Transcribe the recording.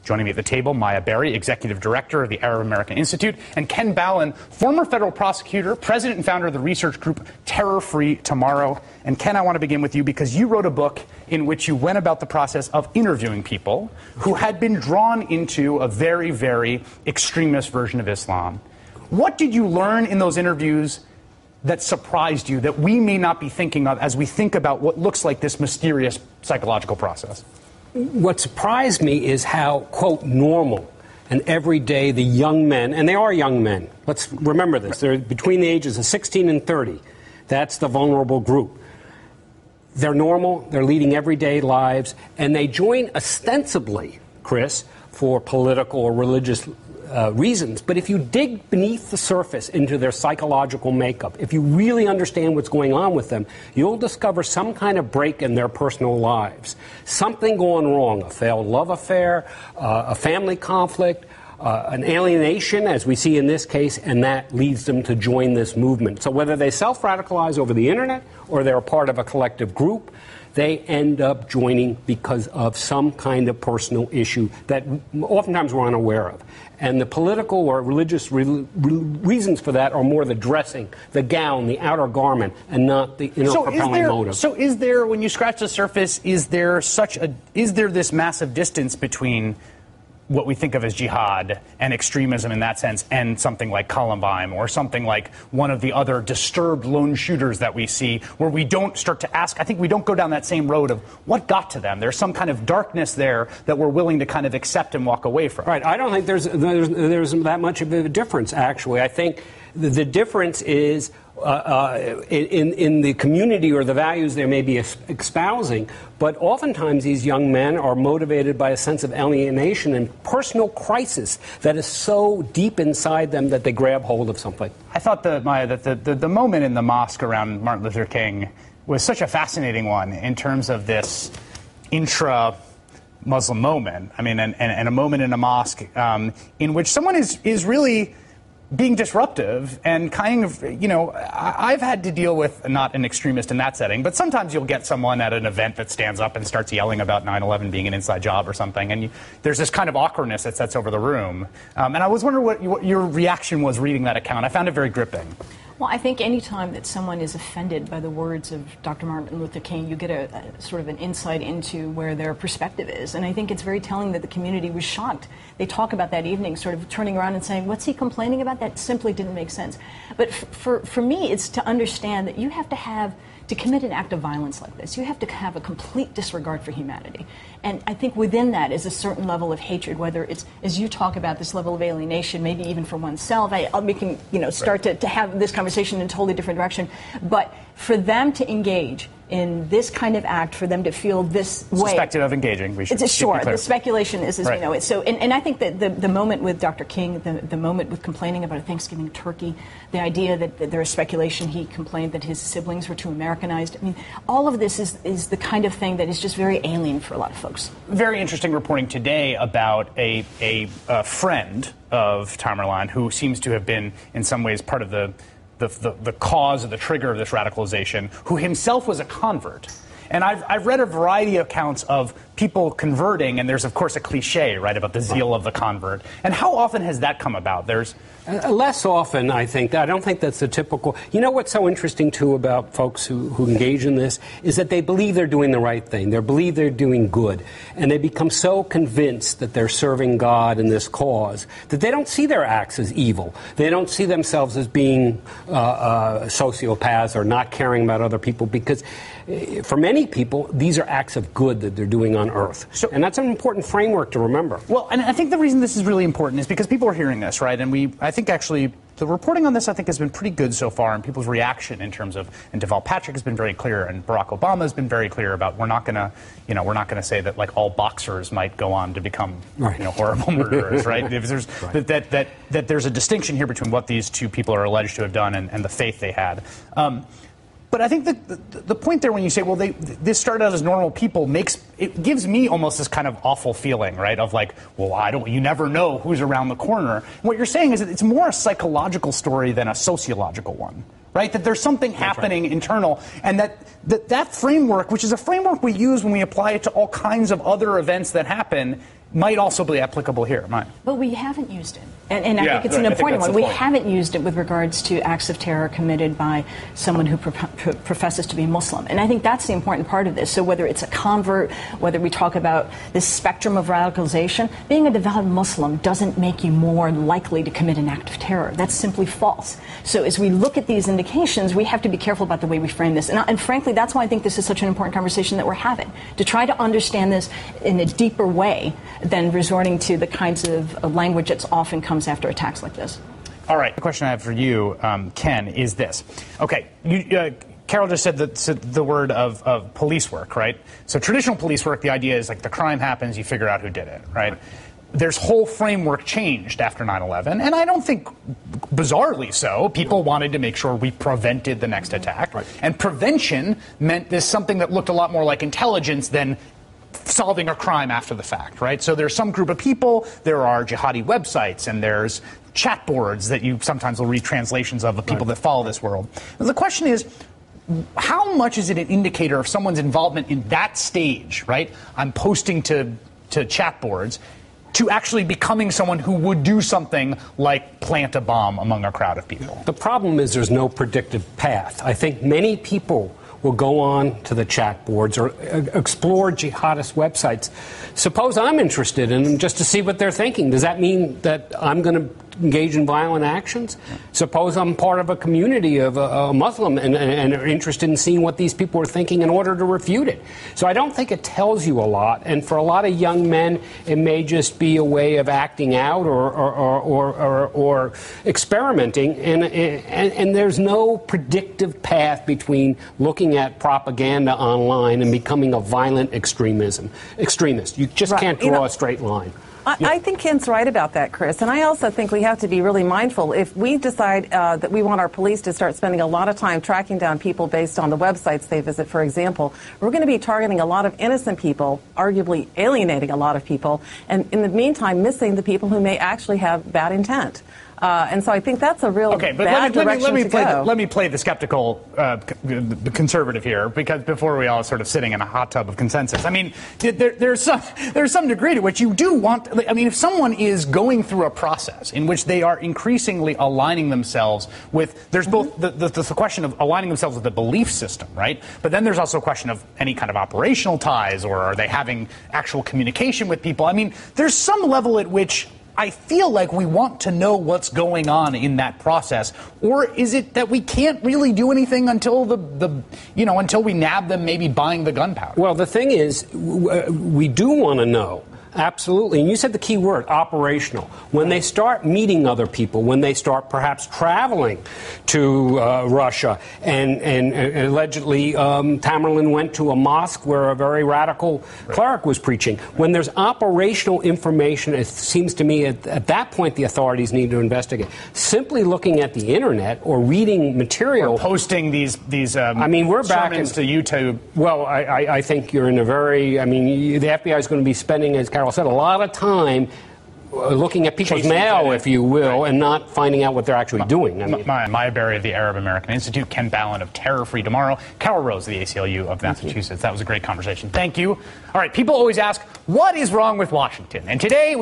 Joining me at the table, Maya Berry, Executive Director of the Arab American Institute, and Ken Ballen, former federal prosecutor, president and founder of the research group Terror Free Tomorrow. And Ken, I want to begin with you because you wrote a book in which you went about the process of interviewing people who had been drawn into a very, very extremist version of Islam. What did you learn in those interviews that surprised you that we may not be thinking of as we think about what looks like this mysterious psychological process? What surprised me is how, quote, normal and everyday the young men, and they are young men, let's remember this, they're between the ages of 16 and 30. That's the vulnerable group. They're normal, they're leading everyday lives, and they join ostensibly, Chris, for political or religious reasons. But if you dig beneath the surface into their psychological makeup, if you really understand what's going on with them, you'll discover some kind of break in their personal lives. Something going wrong, a failed love affair, a family conflict, an alienation, as we see in this case, and that leads them to join this movement. So whether they self-radicalize over the internet or they're a part of a collective group, they end up joining because of some kind of personal issue that oftentimes we're unaware of. And the political or religious reasons for that are more the dressing, the gown, the outer garment, and not the inner propelling motive. So is there, when you scratch the surface, is there this massive distance between what we think of as jihad and extremism in that sense and something like Columbine or something like one of the other disturbed lone shooters that we see, where we don't start to ask, I think we don't go down that same road of what got to them. There's some kind of darkness there that we're willing to kind of accept and walk away from. Right. I don't think there's that much of a difference, actually. I think the difference is in the community or the values they may be espousing, but oftentimes these young men are motivated by a sense of alienation and personal crisis that is so deep inside them that they grab hold of something. I thought that the moment in the mosque around Martin Luther King was such a fascinating one in terms of this intra-Muslim moment. I mean, and a moment in a mosque in which someone is really being disruptive and kind of, you know, I've had to deal with not an extremist in that setting, but sometimes you'll get someone at an event that stands up and starts yelling about 9/11 being an inside job or something, and there's this kind of awkwardness that sets over the room. And I was wondering what your reaction was reading that account. I found it very gripping. Well, I think any time that someone is offended by the words of Dr. Martin Luther King, you get a sort of an insight into where their perspective is. And I think it's very telling that the community was shocked. They talk about that evening sort of turning around and saying, what's he complaining about? That simply didn't make sense. But for me, it's to understand that you have to commit an act of violence like this, you have to have a complete disregard for humanity. And I think within that is a certain level of hatred, whether it's, as you talk about, this level of alienation, maybe even for oneself. We can, start to have this conversation in a totally different direction. But for them to engage in this kind of act, for them to feel this way. Suspected of engaging, we should be sure, clear. the speculation is, as right. we know it. So, and I think that the moment with Dr. King, the moment with complaining about a Thanksgiving turkey, the idea that there is speculation he complained that his siblings were too Americanized. I mean, all of this is the kind of thing that is just very alien for a lot of folks. Very interesting reporting today about a friend of Tamerlan who seems to have been in some ways part of the cause of the trigger of this radicalization, who himself was a convert. And I've read a variety of accounts of people converting, and there's, of course, a cliche, right, about the zeal of the convert. And how often has that come about? There's less often, I think. I don't think that's the typical. You know what's so interesting, too, about folks who engage in this is that they believe they're doing the right thing. They believe they're doing good. And they become so convinced that they're serving God in this cause that they don't see their acts as evil. They don't see themselves as being sociopaths or not caring about other people, because for many people, these are acts of good that they're doing on earth. And that's an important framework to remember. Well, and I think the reason this is really important is because people are hearing this, right? And I think actually the reporting on this, I think, has been pretty good so far, and people's reaction in terms of, and Deval Patrick has been very clear, and Barack Obama has been very clear about we're not going to say that like all boxers might go on to become horrible murderers, right? If there's that there's a distinction here between what these two people are alleged to have done and the faith they had. But I think that the point there when you say, well, this started out as normal people, it gives me almost this kind of awful feeling, right, of like, well, you never know who's around the corner. And what you're saying is that it's more a psychological story than a sociological one, right? That there's something happening internal, and that framework, which is a framework we use when we apply it to all kinds of other events that happen, might also be applicable here. But we haven't used it. And I think it's an important one. We haven't used it with regards to acts of terror committed by someone who professes to be Muslim. And I think that's the important part of this. So whether it's a convert, whether we talk about this spectrum of radicalization, being a devout Muslim doesn't make you more likely to commit an act of terror. That's simply false. So as we look at these indications, we have to be careful about the way we frame this. And frankly, that's why I think this is such an important conversation that we're having, to try to understand this in a deeper way than resorting to the kinds of language that often comes after attacks like this. All right. The question I have for you, Ken, is this. Okay, Carol just said the word of police work, right? So traditional police work, the idea is like the crime happens, you figure out who did it, right? There's whole framework changed after 9/11, and I don't think bizarrely so. People wanted to make sure we prevented the next attack. Right. And prevention meant this something that looked a lot more like intelligence than solving a crime after the fact, right? So there's some group of people, there are jihadi websites, and there's chat boards that you sometimes will read translations of people that follow this world. And the question is, how much is it an indicator of someone's involvement in that stage, right? I'm posting to chat boards, to actually becoming someone who would do something like plant a bomb among a crowd of people? The problem is there's no predictive path. I think many people will go on to the chat boards or explore jihadist websites. Suppose I'm interested in them just to see what they're thinking. Does that mean that I'm going to engage in violent actions? Suppose I'm part of a community of a Muslim and are interested in seeing what these people are thinking in order to refute it. So I don't think it tells you a lot. And for a lot of young men, it may just be a way of acting out or experimenting. And there's no predictive path between looking at propaganda online and becoming a violent extremist. You just can't draw a straight line. I think Ken's right about that, Chris. And I also think we have to be really mindful. If we decide that we want our police to start spending a lot of time tracking down people based on the websites they visit, for example, we're going to be targeting a lot of innocent people, arguably alienating a lot of people, and in the meantime missing the people who may actually have bad intent. And so I think that's a real bad direction to go. Let me play the skeptical conservative here, because before we all sort of sitting in a hot tub of consensus. I mean, there's some degree to which you do want. I mean, if someone is going through a process in which they are increasingly aligning themselves with, there's both the question of aligning themselves with the belief system, right? But then there's also a question of any kind of operational ties, or are they having actual communication with people? I mean, there's some level at which I feel like we want to know what's going on in that process, or is it that we can't really do anything until until we nab them maybe buying the gunpowder? Well, the thing is, we do want to know. Absolutely. And you said the key word, operational. When they start meeting other people, when they start perhaps traveling to Russia, and allegedly Tamerlan went to a mosque where a very radical cleric was preaching. When there's operational information, it seems to me at that point the authorities need to investigate. Simply looking at the internet or reading material. Or posting these I mean, we're back to YouTube. Well, I think you're in a very, I mean, the FBI is going to be spending, as Carol said, a lot of time looking at people's mail, if you will, and not finding out what they're actually doing. I mean, Maya Berry of the Arab American Institute, Ken Ballen of Terror Free Tomorrow, Carol Rose of the ACLU of Massachusetts. That was a great conversation. Thank you. All right, people always ask, what is wrong with Washington? And today